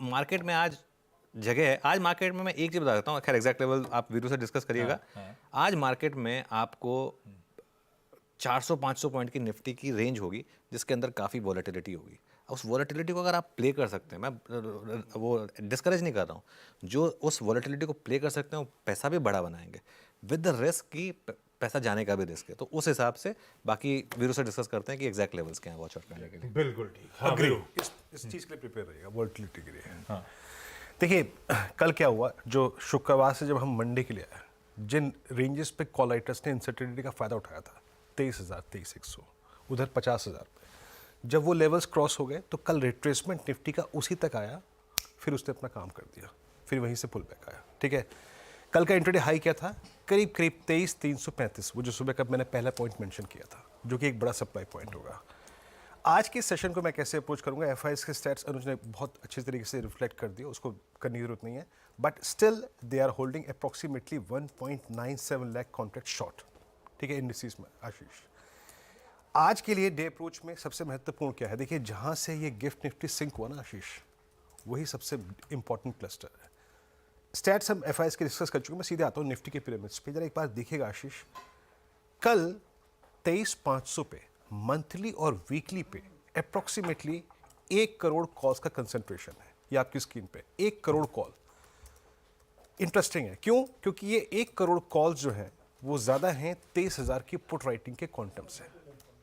Market में आज जगह है। आज मार्केट में मैं एक चीज बता देता हूँ, खैर एग्जैक्ट लेवल आप वीरू से डिस्कस करिएगा। आज मार्केट में आपको 400-500 पॉइंट की निफ्टी की रेंज होगी जिसके अंदर काफ़ी वॉलेटिलिटी होगी। उस वॉलेटिलिटी को अगर आप प्ले कर सकते हैं, मैं वो डिस्करेज नहीं कर रहा हूँ, जो उस वॉलेटिलिटी को प्ले कर सकते हैं वो पैसा भी बड़ा बनाएंगे विद द रिस्क की पैसा जाने का भी रिस्क है। तो उस हिसाब से बाकी वीरू से डिस्कस करते हैं कि एग्जैक्ट लेवल्स क्या हैं वॉच आउट करने के लिए। बिल्कुल ठीक, हाँ वीरू इस चीज़ के लिए प्रिपेयर रहिएगा, वॉलेटिलिटी के लिए। हाँ देखिए, कल क्या हुआ, जो शुक्रवार से जब हम मंडे के लिए आए, जिन रेंजेस पे कॉल राइटर्स ने अनसर्टेनिटी का फायदा उठाया था 23,000, 23,100, उधर 50,000 पे, जब वो लेवल्स क्रॉस हो गए तो कल रिट्रेसमेंट निफ्टी का उसी तक आया, फिर उसने अपना काम कर दिया, फिर वहीं से पुल बैक आया। ठीक है, कल का इंट्राडे हाई क्या था, करीब करीब 23,335, वो जो सुबह का मैंने पहला पॉइंट मेंशन किया था, जो कि एक बड़ा सप्लाई पॉइंट होगा। आज के सेशन को मैं कैसे अप्रोच करूंगा, एफआईएस के स्टैट्स अनुज ने बहुत अच्छे तरीके से रिफ्लेक्ट कर दिया, उसको करने की जरूरत नहीं है, but still they are holding approximately 1.97 lakh contract short. ठीक है, इंडिसेस में। आशीष, आज के लिए डे अप्रोच में सबसे महत्वपूर्ण क्या है, देखिए जहां से ये गिफ्ट निफ्टी सिंक हुआ ना आशीष, वही सबसे इंपॉर्टेंट क्लस्टर है। स्टैट्स हम एफआईएस के डिस्कस कर चुके हैं, मैं सीधे आता हूँ निफ्टी के पिरामिड्स पे। जरा एक बार देखिएगा आशीष, कल 23,500 पे मंथली और वीकली पे अप्रॉक्सीमेटली 1 करोड़ कॉल्स का कंसंट्रेशन है। ये आपकी स्क्रीन पे 1 करोड़ कॉल। इंटरेस्टिंग है, क्यों? क्योंकि ये 1 करोड़ कॉल्स जो हैं वो ज़्यादा हैं 23,000 की पुट राइटिंग के क्वांटम से।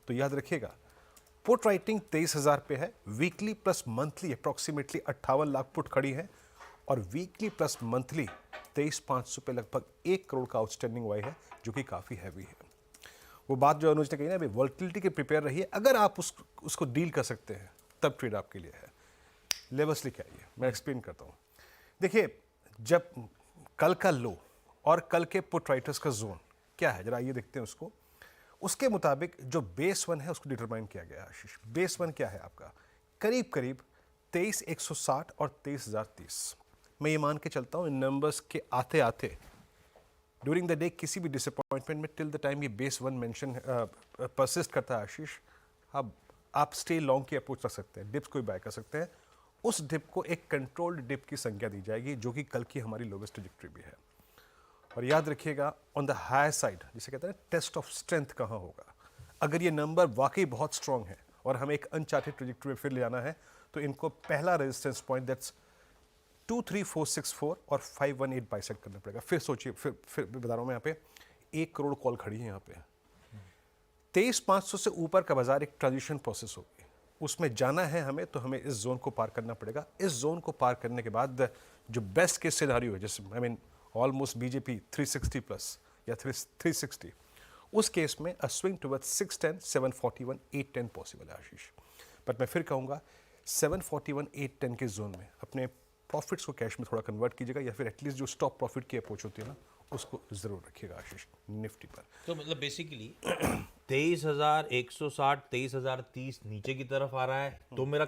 तो याद रखिएगा, पुट राइटिंग 23,000 पे है, weekly plus monthly approximately 58 lakh put खड़ी है, और वीकली प्लस मंथली 23,500 पे लगभग 1 करोड़ का आउटस्टैंडिंग वाई है, जो कि काफ़ी हैवी है। वो बात जो अनुज ने कही ना, अभी वॉलेटिलिटी के प्रिपेयर रहिए, अगर आप उसको डील कर सकते हैं तब ट्रेड आपके लिए है। लेवल्स लेके आइए, मैं एक्सप्लेन करता हूँ। देखिए, जब कल का लो और कल के पुट राइटर्स का जोन क्या है, जरा आइए देखते हैं उसको। उसके मुताबिक जो बेस वन है उसको डिटरमाइन किया गया है आशीष। बेस वन क्या है आपका, करीब करीब 23,160 और 23,030। मैं ये मान के चलता हूँ इन नंबर्स के आते आते ड्यूरिंग द डे किसी भी डिसअपॉइंटमेंट में टिल द टाइम ये बेस वन मेंशन परसिस्ट करता है आशीष, अब आप स्टे लॉन्ग की अप्रोच रख सकते हैं, डिप्स को भी बाय कर सकते हैं। उस डिप को एक कंट्रोल्ड डिप की संज्ञा दी जाएगी, जो कि कल की हमारी लोवेस्ट ट्रैजेक्टरी भी है। और याद रखिएगा, ऑन द हायर साइड जिसे कहते हैं टेस्ट ऑफ स्ट्रेंथ कहाँ होगा। अगर ये नंबर वाकई बहुत स्ट्रांग है और हमें एक अनचार्टेड ट्रैजेक्टरी में फिर ले जाना है, तो इनको पहला रेजिस्टेंस पॉइंट दैट्स 23464 और 518 बाइसेक्ट करना पड़ेगा। फिर सोचिए, फिर बता रहा हूँ मैं, यहाँ पे 1 करोड़ कॉल खड़ी है यहाँ पे। 23,500 से ऊपर का बाजार एक ट्रांजिशन प्रोसेस होगी, उसमें जाना है हमें, तो हमें इस जोन को पार करना पड़ेगा। इस जोन को पार करने के बाद जो बेस्ट केस सिनेरियो है, जैसे I mean almost BJP 360 plus या 360, उस केस में अ स्विंग टुवर्ड्स 610, 741, 810 पॉसिबल है आशीष। बट मैं फिर कहूँगा 741, 810 के जोन में अपने प्रॉफिट्स को कैश में थोड़ा कन्वर्ट कीजिएगा, या फिर एटलीस्ट जो स्टॉप प्रॉफिट की अप्रोच होती है ना, उसको जरूर रखिएगा आशीष निफ्टी पर। तो मतलब बेसिकली 23,160, 23,030 नीचे की तरफ आ रहा है, तो मेरा